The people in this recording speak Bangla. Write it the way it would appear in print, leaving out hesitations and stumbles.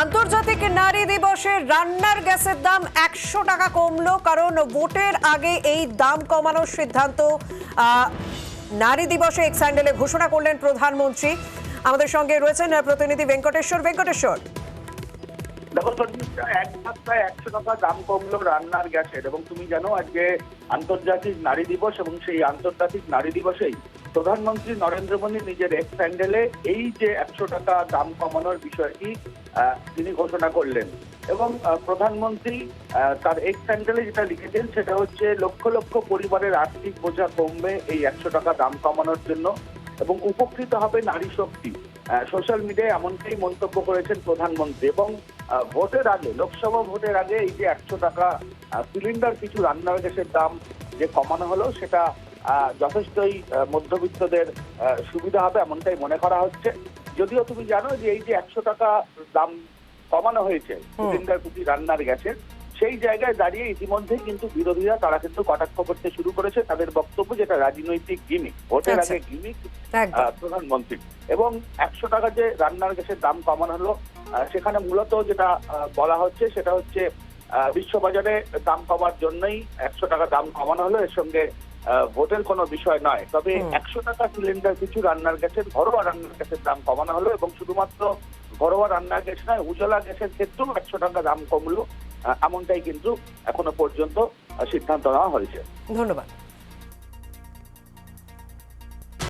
আন্তর্জাতিক নারী দিবসে রান্নার গ্যাসের দাম 100 টাকা কমলো, কারণ ভোটের আগে এই দাম কমানোর সিদ্ধান্ত নারী দিবসে এক্স হ্যান্ডেলে ঘোষণা করলেন প্রধানমন্ত্রী। আমাদের সঙ্গে রয়েছেন প্রতিনিধি ভেঙ্কটেশ্বর। দেখো, এক মাত্রায় 100 টাকা দাম কমলো রান্নার গ্যাসের। এবং তুমি জানো আজকে আন্তর্জাতিক নারী দিবস, এবং সেই আন্তর্জাতিক নারী দিবসেই প্রধানমন্ত্রী নরেন্দ্র মোদী নিজের এক্স হ্যান্ডেলে এই যে 100 টাকা দাম কমানোর বিষয়টি তিনি ঘোষণা করলেন। এবং প্রধানমন্ত্রী তার এক্স হ্যান্ডেলে যেটা লিখেছেন সেটা হচ্ছে লক্ষ লক্ষ পরিবারের আর্থিক বোঝা কমবে এই 100 টাকা দাম কমানোর জন্য, এবং উপকৃত হবে নারী শক্তি। সোশ্যাল মিডিয়ায় এমনটাই মন্তব্য করেছেন প্রধানমন্ত্রী। এবং ভোটের আগে, লোকসভা ভোটের আগে এই যে 100 টাকা সিলিন্ডার পিছু রান্নার গ্যাসের দাম যে কমানো হলো, সেটা যথেষ্টই মধ্যবিত্তদের সুবিধা হবে এমনটাই মনে করা হচ্ছে। যদিও তুমি জানো যে এই যে 100 টাকা দাম কমানো হয়েছে সিলিন্ডার পিছু রান্নার গ্যাসের, সেই জায়গায় দাঁড়িয়ে ইতিমধ্যেই কিন্তু বিরোধীরা তারা কিন্তু কটাক্ষ করতে শুরু করেছে। তাদের বক্তব্য যেটা রাজনৈতিক গিমিক, ভোটের আগে গিমিক প্রধানমন্ত্রী। এবং 100 টাকা যে রান্নার গ্যাসের দাম কমানো হলো, সেখানে মূলত যেটা বলা হচ্ছে সেটা হচ্ছে বিশ্ববাজারে দাম কমার জন্যই 100 টাকা দাম কমানো হলো, এর সঙ্গে ভোটের কোনো বিষয় নয়। তবে 100 টাকা সিলিন্ডার পিছু রান্নার গ্যাসের, ঘরোয়া রান্নার গ্যাসের দাম কমানো হলো। এবং শুধুমাত্র ঘরোয়া রান্নার গ্যাস নয়, উজ্জ্বলা গ্যাসের ক্ষেত্রেও 100 টাকা দাম কমলো, এমনটাই কিন্তু এখনো পর্যন্ত সিদ্ধান্ত নেওয়া হয়েছে। ধন্যবাদ।